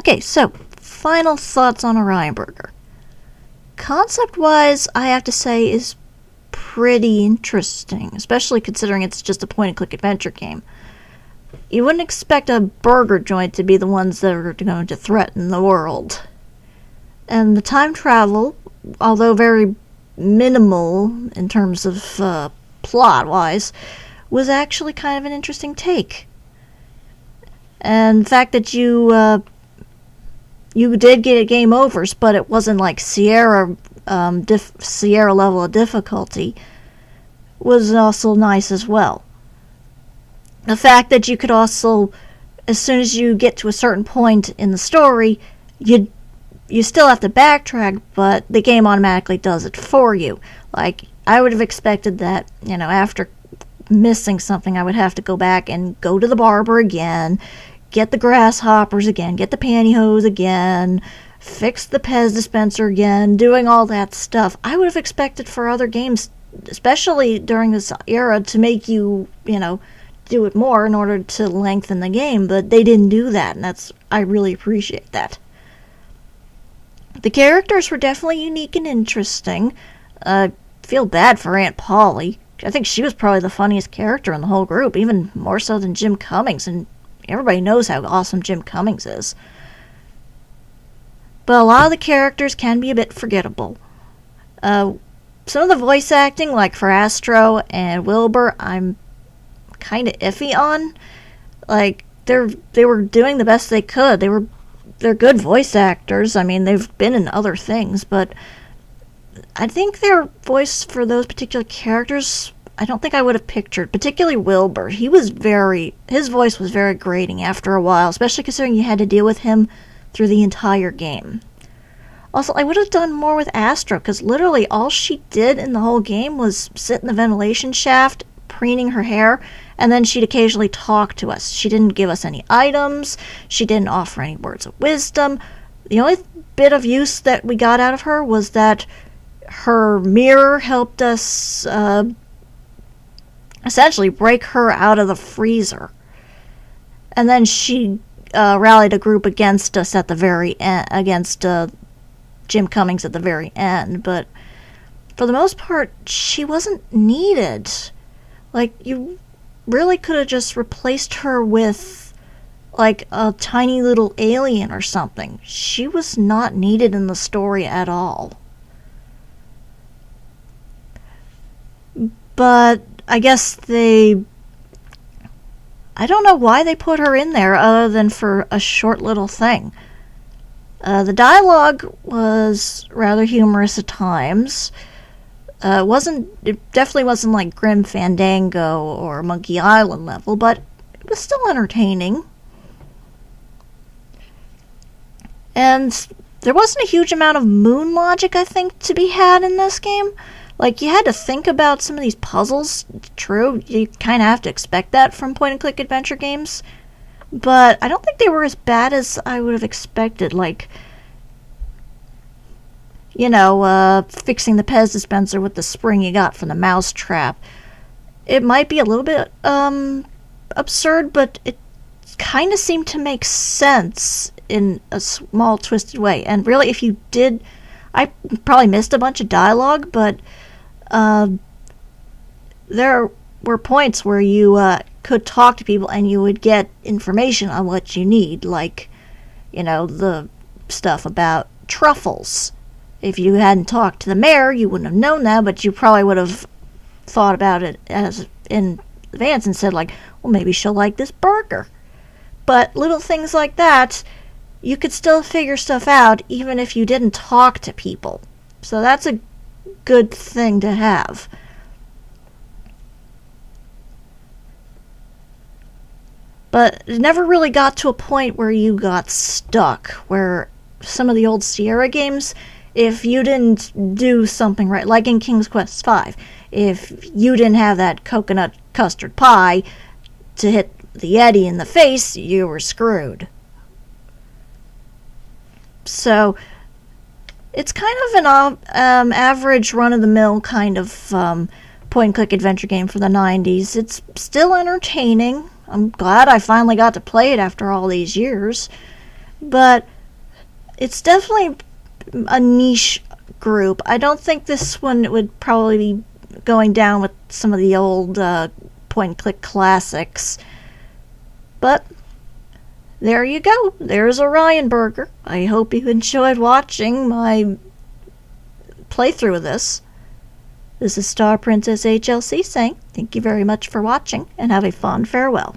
Okay, so final thoughts on Orion Burger. Concept-wise, I have to say, is pretty interesting, especially considering it's just a point-and-click adventure game. You wouldn't expect a burger joint to be the ones that are going to threaten the world. And the time travel, although very minimal in terms of plot-wise, was actually kind of an interesting take. And the fact that you did get game overs, but it wasn't like Sierra level of difficulty, was also nice as well. The fact that you could also, as soon as you get to a certain point in the story, you still have to backtrack, but the game automatically does it for you. Like, I would have expected that, after missing something, I would have to go back and go to the barber again, get the grasshoppers again, get the pantyhose again, fix the Pez dispenser again, doing all that stuff. I would have expected for other games, especially during this era, to make you, do it more in order to lengthen the game, but they didn't do that, and I really appreciate that. The characters were definitely unique and interesting. I feel bad for Aunt Polly. I think she was probably the funniest character in the whole group, even more so than Jim Cummings, and everybody knows how awesome Jim Cummings is. But a lot of the characters can be a bit forgettable. Some of the voice acting, like for Astro and Wilbur, I'm kind of iffy on. Like, they were doing the best they could. They're good voice actors. I mean, they've been in other things, but I think their voice for those particular characters, I don't think I would have pictured. Particularly Wilbur. His voice was very grating after a while, especially considering you had to deal with him through the entire game. Also, I would have done more with Astro, because literally all she did in the whole game was sit in the ventilation shaft, preening her hair, and then she'd occasionally talk to us. She didn't give us any items. She didn't offer any words of wisdom. The only bit of use that we got out of her was that her mirror helped us essentially break her out of the freezer. And then she rallied a group against us at the very end, against Jim Cummings at the very end. But for the most part, she wasn't needed. Like, you really could have just replaced her with, like, a tiny little alien or something. She was not needed in the story at all. But I guess I don't know why they put her in there other than for a short little thing. The dialogue was rather humorous at times. It definitely wasn't like Grim Fandango or Monkey Island level, but it was still entertaining. And there wasn't a huge amount of moon logic, I think, to be had in this game. Like, you had to think about some of these puzzles. True, you kind of have to expect that from point-and-click adventure games. But I don't think they were as bad as I would have expected. Like, fixing the Pez dispenser with the spring you got from the mouse trap. It might be a little bit absurd, but it kind of seemed to make sense in a small, twisted way. And really, if you did, I probably missed a bunch of dialogue, but there were points where you could talk to people and you would get information on what you need, like, the stuff about truffles. If you hadn't talked to the mayor, you wouldn't have known that, but you probably would have thought about it as in advance and said, like, well, maybe she'll like this burger. But little things like that, you could still figure stuff out even if you didn't talk to people. So that's a good thing to have. But it never really got to a point where you got stuck, where some of the old Sierra games, if you didn't do something right, like in King's Quest V, if you didn't have that coconut custard pie to hit the Yeti in the face, you were screwed. So it's kind of an average run-of-the-mill kind of point-and-click adventure game for the 90s. It's still entertaining. I'm glad I finally got to play it after all these years. But it's definitely a niche group. I don't think this one would probably be going down with some of the old point-and-click classics. But there you go. There's Orion Burger. I hope you enjoyed watching my playthrough of this. This is StarPrincessHLC saying thank you very much for watching and have a fond farewell.